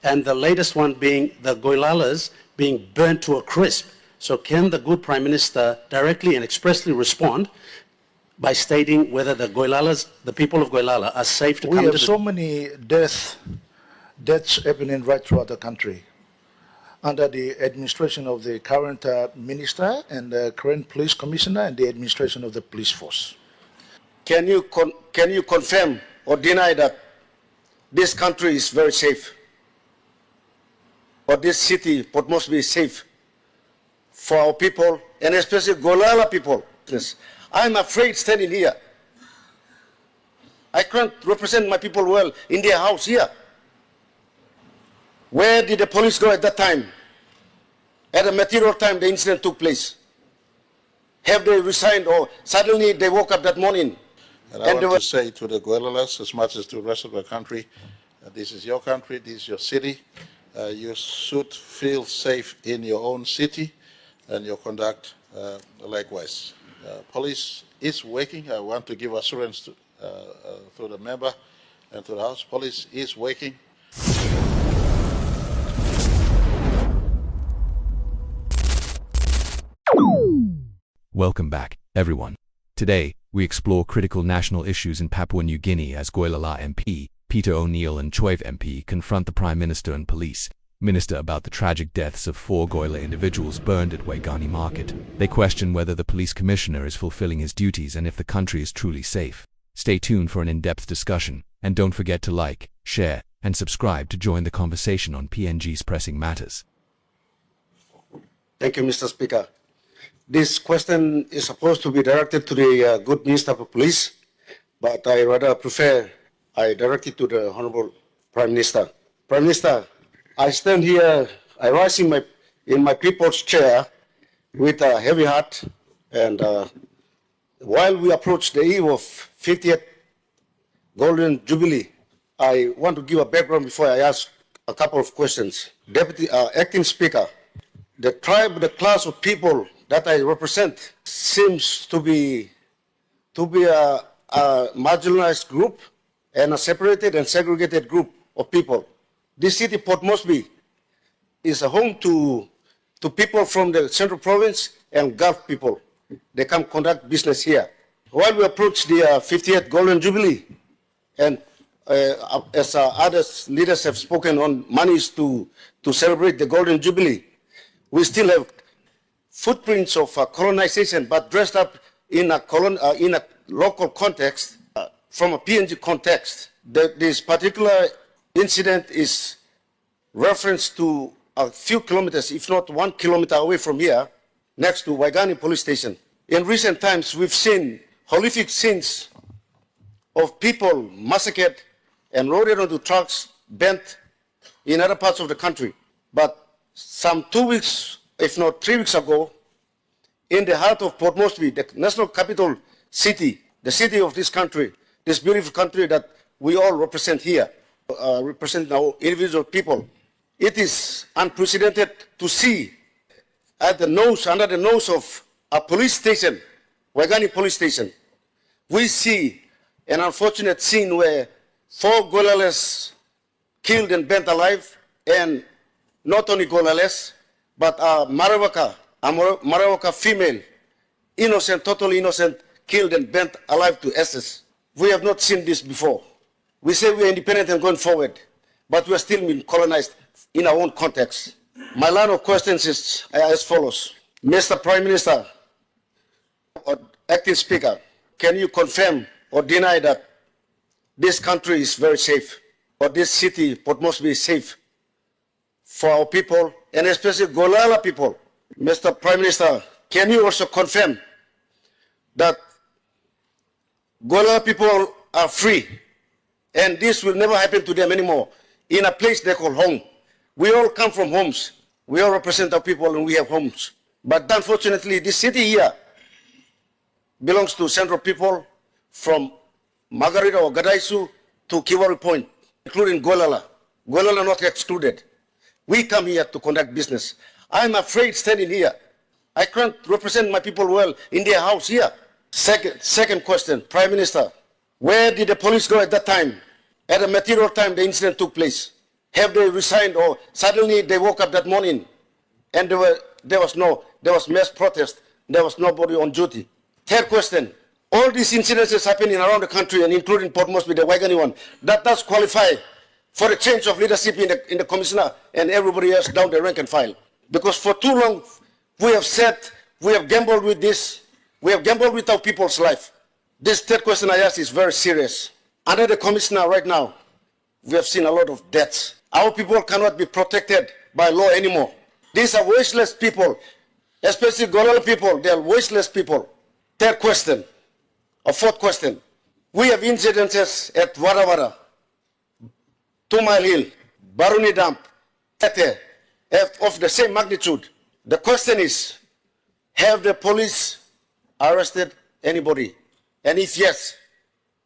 and the latest one being the Goilalas being burnt to a crisp. So can the good Prime Minister directly and expressly respond by stating whether the Goilalas, the people of Goilala, are safe to come to... We have so many deaths happening right throughout the country under the administration of the current minister and the current police commissioner and the administration of the police force. Can you confirm or deny that this country is very safe, or this city, Port Moresby, is safe for our people, and especially Goilala people? I'm afraid standing here. I can't represent my people well in their house here. Where did the police go at that time? At a material time the incident took place. Have they resigned, or suddenly they woke up that morning? And I want to say to the Goilalas, as much as to the rest of the country, this is your country, this is your city. You should feel safe in your own city, and your conduct likewise. Police is working. I want to give assurance to the member and to the House. Police is working. Welcome back, everyone. Today, we explore critical national issues in Papua New Guinea as Goilala MP, Peter O'Neill and Chuave MP confront the Prime Minister and police minister about the tragic deaths of 4 Goilala individuals burned at Waigani Market. They question whether the police commissioner is fulfilling his duties and if the country is truly safe. Stay tuned for an in-depth discussion, and don't forget to like, share, and subscribe to join the conversation on PNG's pressing matters. Thank you, Mr. Speaker. This question is supposed to be directed to the good Minister of Police, but I rather prefer I direct it to the Honorable Prime Minister. Prime Minister, I stand here, I rise in my people's chair with a heavy heart, and while we approach the eve of 50th Golden Jubilee, I want to give a background before I ask a couple of questions. Acting Speaker, the tribe, the class of people that I represent seems to be a marginalized group and a separated and segregated group of people. This city, Port Moresby, is a home to people from the Central Province and Gulf people. They come conduct business here. While we approach the 50th Golden Jubilee, and as other leaders have spoken on monies to celebrate the Golden Jubilee, we still have footprints of colonization, but dressed up in a local context, from a PNG context. This particular incident is reference to a few kilometers, if not 1 kilometer away from here, next to Waigani police station. In recent times, we've seen horrific scenes of people massacred and loaded onto trucks, bent in other parts of the country. But some 2 weeks, if not 3 weeks ago, in the heart of Port Moresby, the national capital city, the city of this country, this beautiful country that we all represent here, represent our individual people. It is unprecedented to see under the nose of a police station, Waigani police station, we see an unfortunate scene where 4 Goilalas killed and burnt alive, and not only Goilalas, but a Marawaka female, innocent, totally innocent, killed and burnt alive to ashes. We have not seen this before. We say we are independent and going forward, but we are still being colonized in our own context. My line of questions is as follows. Mr. Prime Minister, or Acting Speaker, can you confirm or deny that this country is very safe, or this city, Port Moresby, is safe for our people, and especially Goilala people? Mr. Prime Minister, can you also confirm that Goilala people are free, and this will never happen to them anymore, in a place they call home? We all come from homes. We all represent our people and we have homes. But unfortunately, this city here belongs to Central people from Margarita or Gadaisu to Kiwari Point, including Goilala. Goilala not excluded. We come here to conduct business. I'm afraid standing here. I can't represent my people well in their house here. Second question, Prime Minister, where did the police go at that time? At a material time the incident took place. Have they resigned, or suddenly they woke up that morning and there was mass protest, there was nobody on duty? Third question, all these incidents happening around the country and including Port Moresby, the Waigani one, that does qualify for a change of leadership in the commissioner and everybody else down the rank and file. Because for too long, we have gambled with this, we have gambled with our people's life. This third question I ask is very serious. Under the commissioner right now, we have seen a lot of deaths. Our people cannot be protected by law anymore. These are voiceless people, especially Goilala people, they are voiceless people. Third question, or fourth question, we have incidences at Warawara, 2 Mile Hill, Baruni Dump, Tete, of the same magnitude. The question is, have the police arrested anybody? And if yes,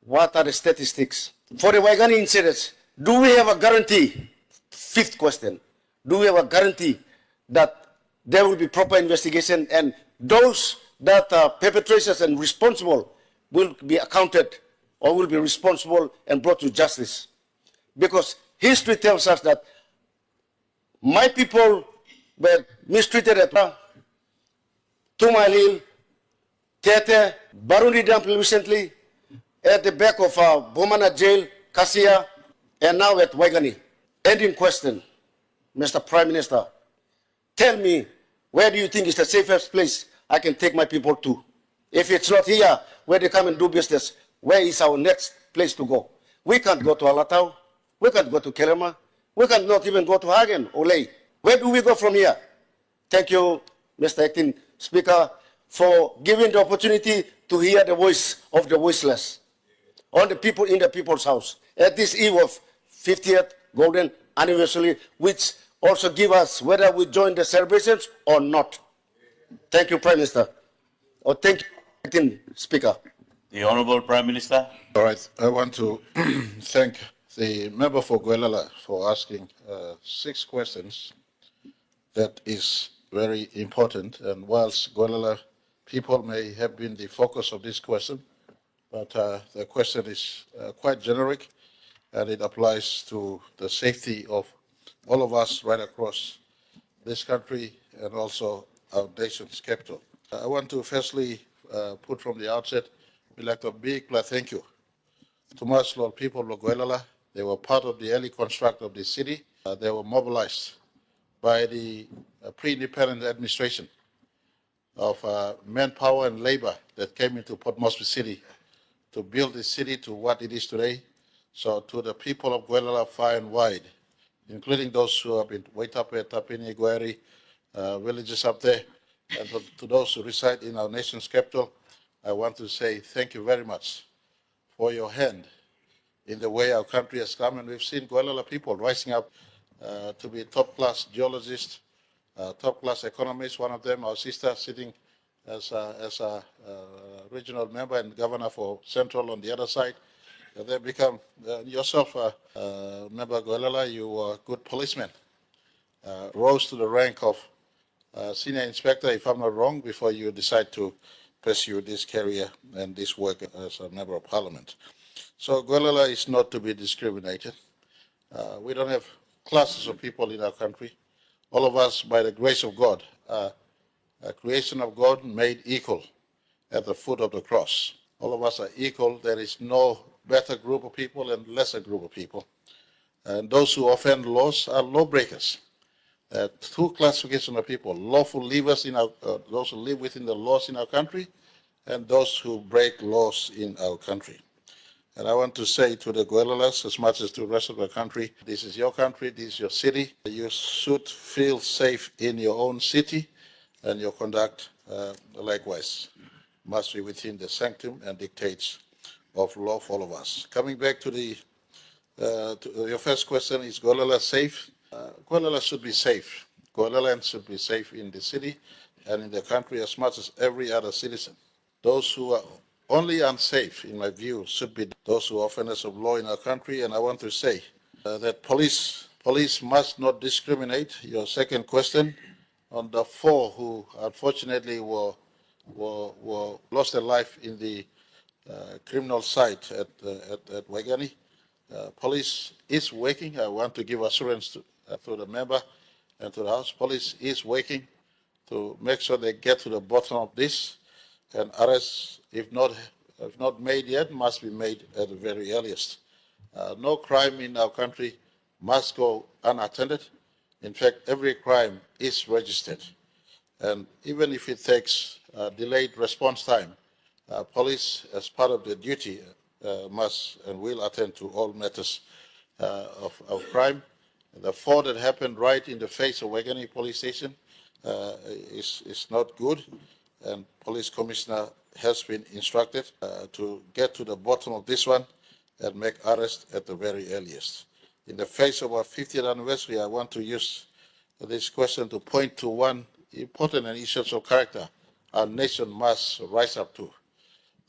what are the statistics? For the Waigani incidents, do we have a guarantee? Fifth question, do we have a guarantee that there will be proper investigation and those that are perpetrators and responsible will be accounted or will be responsible and brought to justice? Because history tells us that my people were mistreated at 2 Mile Hill, Tete, Baruni Dump recently, at the back of Bomana Jail, Kasia, and now at Waigani. Ending question, Mr. Prime Minister, tell me, where do you think is the safest place I can take my people to? If it's not here, where they come and do business, where is our next place to go? We can't go to Alatau, we can't go to Kelema, we cannot even go to Hagen or Ley. Where do we go from here? Thank you, Mr. Acting Speaker, for giving the opportunity to hear the voice of the voiceless on the people in the people's house at this eve of 50th golden anniversary, which also give us whether we join the celebrations or not. Thank you, Prime Minister. Or thank you, Acting Speaker. The Honourable Prime Minister. All right, I want to thank the member for Goilala for asking 6 questions. That is very important, and whilst Goilala people may have been the focus of this question, but the question is quite generic, and it applies to the safety of all of us right across this country and also our nation's capital. I want to firstly put from the outset, we'd like a big thank you to much Lord people of Goilala. They were part of the early construct of the city. They were mobilized by the pre-independent administration of manpower and labor that came into Port Moresby City to build the city to what it is today. So to the people of Goilala far and wide, including those who have been wait up at Tapini, Gueri, villages up there, and to those who reside in our nation's capital, I want to say thank you very much for your hand in the way our country has come. And we've seen Goilala people rising up to be top-class geologists, top-class economists. One of them, our sister, sitting as a regional member and governor for Central on the other side. They become, yourself, member Goilala, you were a good policeman. Rose to the rank of senior inspector, if I'm not wrong, before you decide to pursue this career and this work as a member of parliament. So Goilala is not to be discriminated. We don't have classes of people in our country. All of us, by the grace of God, are a creation of God made equal at the foot of the cross. All of us are equal. There is no better group of people and lesser group of people. And those who offend laws are lawbreakers. 2 classifications of people: lawful livers in our, those who live within the laws in our country, and those who break laws in our country. And I want to say to the Goilalas, as much as to the rest of the country, this is your country, this is your city. You should feel safe in your own city, and your conduct likewise must be within the sanctum and dictates of law for all of us. Coming back to your first question, is Goilala safe? Goilala should be safe. Goilalans should be safe in the city and in the country as much as every other citizen. Those who are only unsafe, in my view, should be those who are offenders of law in our country. And I want to say that police must not discriminate. Your second question on the 4 who unfortunately lost their life in the criminal site at Waigani. Police is working. I want to give assurance to the member and to the House. Police is working to make sure they get to the bottom of this, and arrests, if not made yet, must be made at the very earliest. No crime in our country must go unattended. In fact, every crime is registered. And even if it takes delayed response time, police, as part of their duty, must and will attend to all matters of crime. The fall that happened right in the face of Wagani police station is not good, and police commissioner has been instructed to get to the bottom of this one and make arrest at the very earliest. In the face of our 50th anniversary, I want to use this question to point to one important and essential character our nation must rise up to.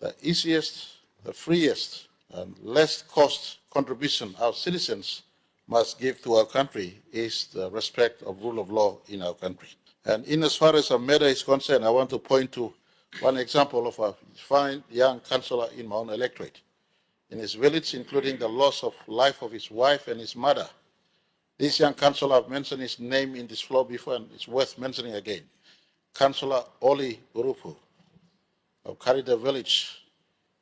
The easiest, the freest, and less cost contribution our citizens must give to our country is the respect of rule of law in our country. And in as far as a matter is concerned, I want to point to one example of a fine young councillor in my own electorate. In his village, including the loss of life of his wife and his mother. This young councillor, I've mentioned his name in this floor before, and it's worth mentioning again. Councillor Oli Urupu of Karida village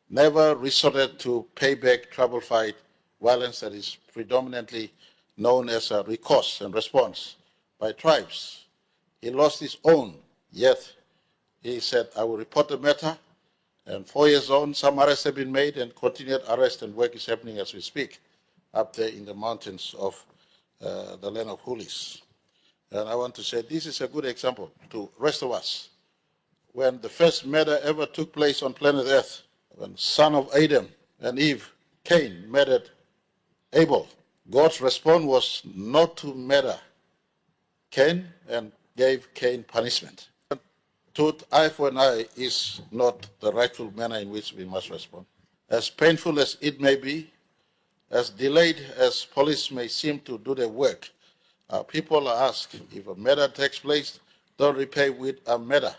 never resorted to pay back trouble fight violence that is predominantly known as a recourse and response by tribes. He lost his own, yet he said, I will report the matter, and 4 years on, some arrests have been made, and continued arrest and work is happening as we speak up there in the mountains of the land of Hulis. And I want to say this is a good example to the rest of us. When the first murder ever took place on planet Earth, when son of Adam and Eve, Cain, murdered Abel, God's response was not to murder Cain and gave Cain punishment. Tooth, eye for an eye is not the rightful manner in which we must respond. As painful as it may be, as delayed as police may seem to do their work, people are asked, if a matter takes place, don't repay with a matter.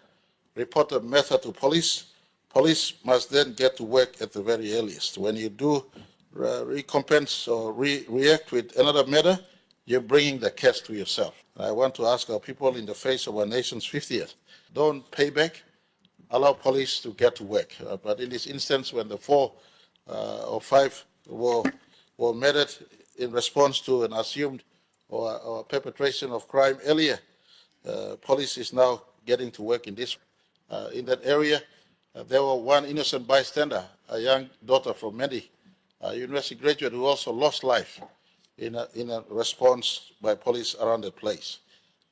Report a matter to police. Police must then get to work at the very earliest. When you do recompense or react with another matter, you're bringing the case to yourself. I want to ask our people in the face of our nation's 50th, don't pay back, allow police to get to work. But in this instance, when the 4 or 5 were murdered in response to an assumed or perpetration of crime earlier, police is now getting to work in this. In that area, there was one innocent bystander, a young daughter from Medi, a university graduate who also lost life in a response by police around the place.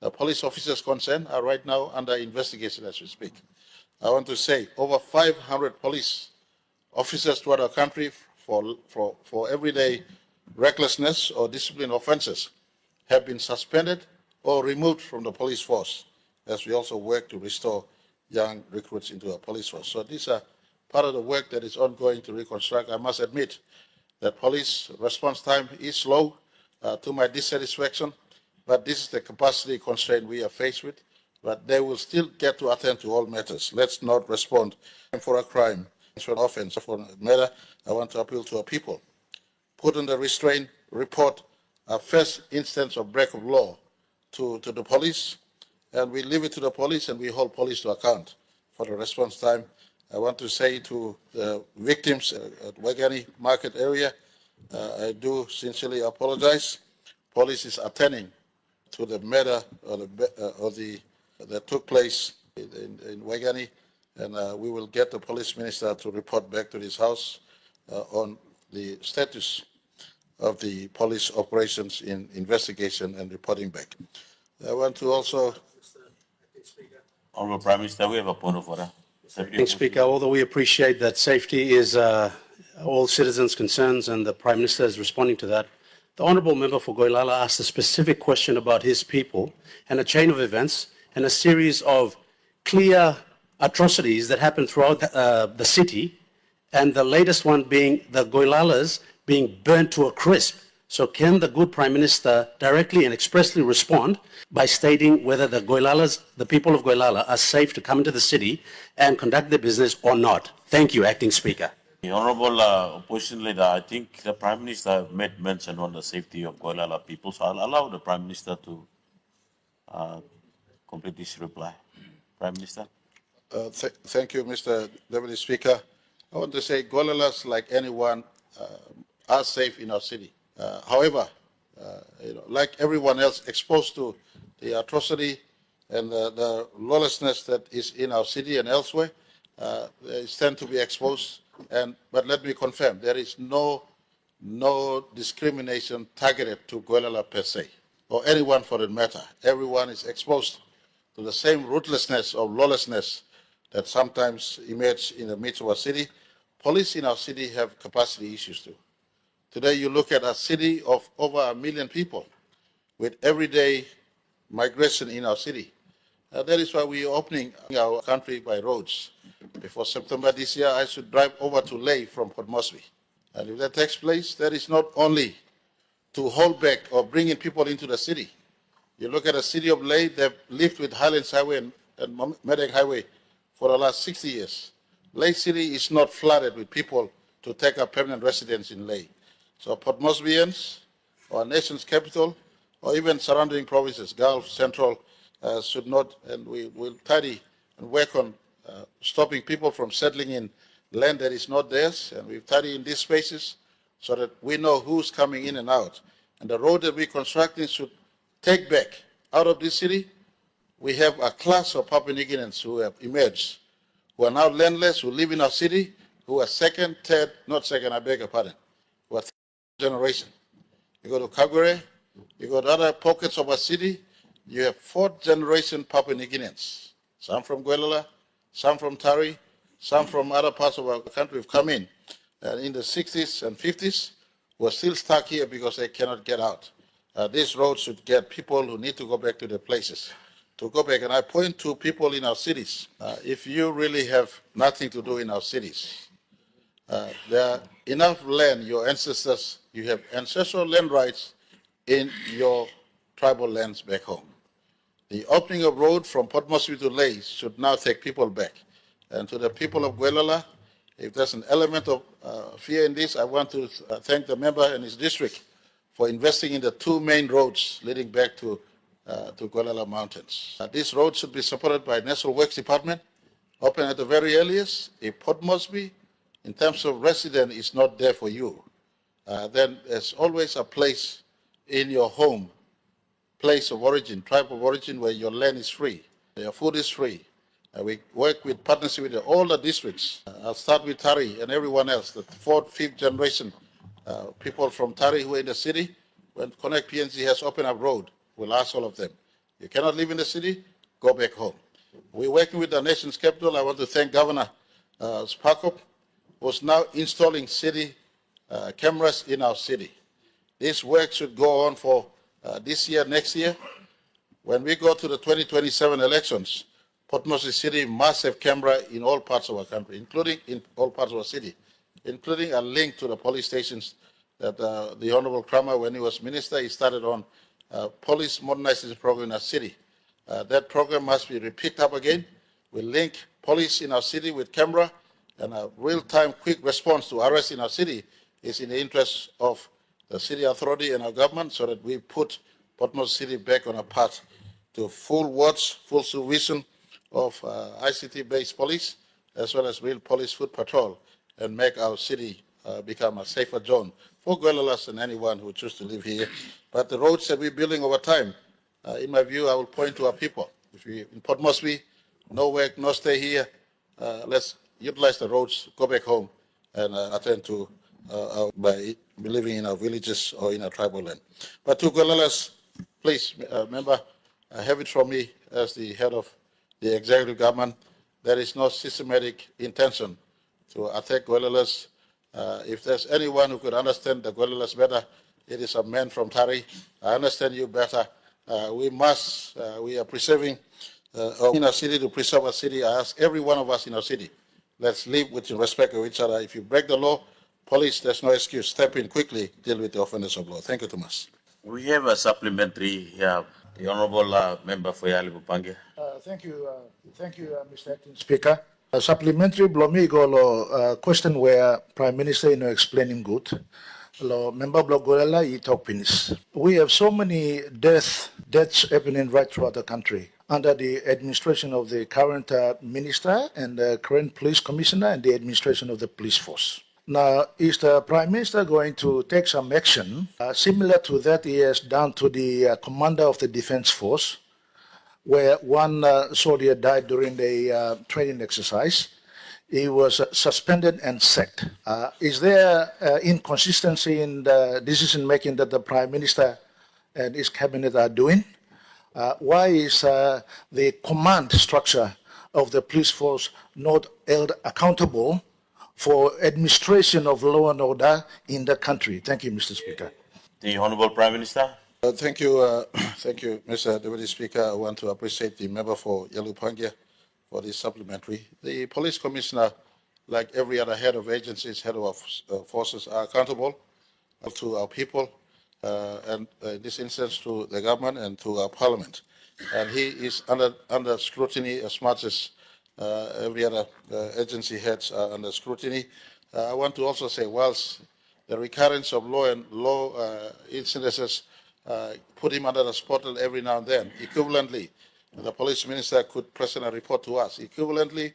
The police officers concerned are right now under investigation as we speak. I want to say over 500 police officers throughout our country for everyday recklessness or discipline offenses have been suspended or removed from the police force as we also work to restore young recruits into our police force. So these are part of the work that is ongoing to reconstruct. I must admit that police response time is slow to my dissatisfaction, but this is the capacity constraint we are faced with, but they will still get to attend to all matters. Let's not respond for a crime, for an offense, for a matter. I want to appeal to our people. Put under restraint, report a first instance of break of law to the police, and we leave it to the police and we hold police to account for the response time. I want to say to the victims at Wagani market area, I do sincerely apologize. Police is attending to the matter that took place in Wagani, and we will get the police minister to report back to this house on the status of the police operations in investigation and reporting back. I want to also... Honorable Prime Minister, we have a point of order. Mr. Speaker, although we appreciate that safety is all citizens' concerns and the Prime Minister is responding to that, the Honourable Member for Goilala asked a specific question about his people and a chain of events and a series of clear atrocities that happened throughout the city, and the latest one being the Goilalas being burnt to a crisp. So can the good Prime Minister directly and expressly respond by stating whether the Goilalas, the people of Goilala, are safe to come into the city and conduct their business or not? Thank you, Acting Speaker. The Honorable Opposition Leader, I think the Prime Minister made mention on the safety of Goilala people, so I'll allow the Prime Minister to complete this reply. Prime Minister. Thank you, Mr. Deputy Speaker. I want to say Goilalas, like anyone, are safe in our city. However, like everyone else exposed to the atrocity and the lawlessness that is in our city and elsewhere, they tend to be exposed. But let me confirm, there is no discrimination targeted to Goilala per se, or anyone for that matter. Everyone is exposed to the same ruthlessness of lawlessness that sometimes emerge in the midst of our city. Police in our city have capacity issues too. Today you look at a city of over 1 million people with everyday migration in our city. That is why we are opening our country by roads. Before September this year, I should drive over to Leh from Port Moresby. And if that takes place, that is not only to hold back or bring in people into the city. You look at the city of Leh, they've lived with Highlands Highway and Medak Highway for the last 60 years. Leh City is not flooded with people to take up permanent residence in Leh. So Port Moresbyans, or nation's capital, or even surrounding provinces, Gulf, Central, should not, and we will study and work on stopping people from settling in land that is not theirs, and we've studied in these spaces so that we know who's coming in and out. And the road that we're constructing should take back out of this city. We have a class of Papua New Guineans who have emerged, who are now landless, who live in our city, who are second, third, not second, I beg your pardon, who are third generation. You go to Kagure, you go to other pockets of our city, you have fourth generation Papua New Guineans. Some from Goilala, some from Tari, some from other parts of our country have come in the 60s and 50s, who are still stuck here because they cannot get out. This road should get people who need to go back to their places to go back. And I point to people in our cities. If you really have nothing to do in our cities, there are enough land, your ancestors, you have ancestral land rights in your tribal lands back home. The opening of road from Port Moresby to Leh should now take people back. And to the people of Goilala, if there's an element of fear in this, I want to thank the member and his district for investing in the two main roads leading back to Goilala Mountains. This road should be supported by National Works Department, open at the very earliest. If Port Moresby, in terms of resident, is not there for you, then there's always a place in your home, place of origin, tribe of origin, where your land is free, your food is free. We work with partnership with all the districts. I'll start with Tari and everyone else, the fourth, fifth generation people from Tari who are in the city. When Connect PNG has opened up road, we'll ask all of them, you cannot live in the city, go back home. We're working with the nation's capital. I want to thank Governor Sparkop, who's now installing city cameras in our city. This work should go on for this year, next year. When we go to the 2027 elections, Port Moresby City must have camera in all parts of our country, including in all parts of our city, including a link to the police stations that the Honorable Kramer, when he was minister, he started on police modernization program in our city. That program must be picked up again. We link police in our city with camera, and a real-time quick response to arrests in our city is in the interest of the city authority and our government, so that we put Port Moresby City back on a path to full watch, full supervision of ICT-based police, as well as real police foot patrol, and make our city become a safer zone for Goilalas and anyone who chooses to live here. But the roads that we're building over time, in my view, I will point to our people. If we in Port Moresby, no work, no stay here, let's utilize the roads, go back home, and attend to by living in our villages or in our tribal land. But to Goilalas, please, member, have it from me as the head of the executive government. There is no systematic intention to attack Goilalas. If there's anyone who could understand the Goilalas better, it is a man from Tari. I understand you better. We are preserving in our city to preserve our city. I ask every one of us in our city, let's live with respect of each other. If you break the law, police, there's no excuse. Step in quickly, deal with the offenders of law. Thank you, Thomas. We have a supplementary here. The Honorable Member for Yali Bupange. Thank you, Mr. Acting Speaker. A supplementary blomigo lo question where Prime Minister explaining good. Lo member blog Goilala I talk penis. We have so many deaths happening right throughout the country under the administration of the current minister and the current police commissioner and the administration of the police force. Now, is the Prime Minister going to take some action similar to that he has done to the commander of the defense force, where one soldier died during the training exercise? He was suspended and sacked. Is there inconsistency in the decision making that the Prime Minister and his cabinet are doing? Why is the command structure of the police force not held accountable for administration of law and order in the country? Thank you, Mr. Speaker. The Honorable Prime Minister. Thank you, Mr. Deputy Speaker. I want to appreciate the member for Yalupangia for this supplementary. The police commissioner, like every other head of agencies, head of forces, are accountable to our people, and in this instance to the government and to our parliament. And he is under scrutiny as much as every other agency heads are under scrutiny. I want to also say, whilst the recurrence of law incidences put him under the spotlight every now and then, equivalently, the police minister could present a report to us. Equivalently,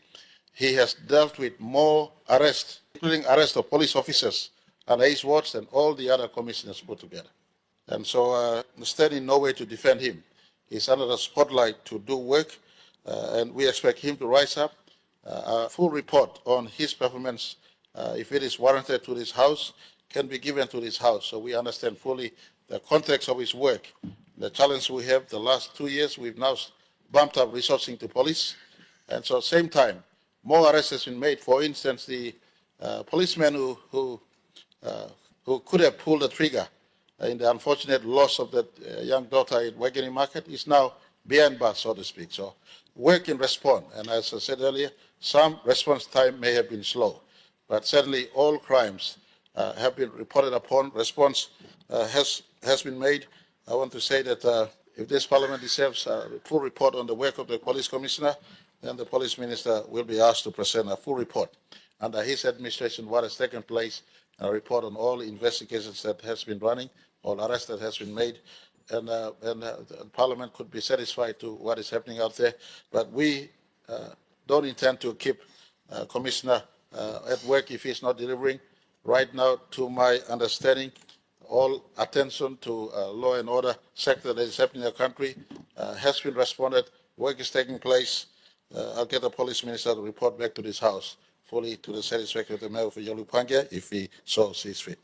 he has dealt with more arrests, including arrest of police officers under his watch than all the other commissioners put together. And so, standing no way to defend him. He's under the spotlight to do work, and we expect him to rise up. A full report on his performance, if it is warranted, to this House, can be given to this House. So we understand fully the context of his work, the challenge we have. The last 2 years, we've now bumped up resourcing to police. And so, same time, more arrests has been made. For instance, the policeman who could have pulled the trigger in the unfortunate loss of that young daughter in Wageni Market is now behind bars, so to speak. So work and respond. And as I said earlier, some response time may have been slow, but certainly all crimes have been reported upon. Response has been made. I want to say that if this parliament deserves a full report on the work of the police commissioner, then the police minister will be asked to present a full report under his administration, what has taken place, a report on all investigations that has been running, all arrests that has been made, and Parliament could be satisfied to what is happening out there. But we don't intend to keep Commissioner at work if he's not delivering. Right now, to my understanding, all attention to law and order sector that is happening in the country has been responded. Work is taking place. I'll get the police minister to report back to this House fully to the satisfaction of the member for Yalupangia if he so sees fit.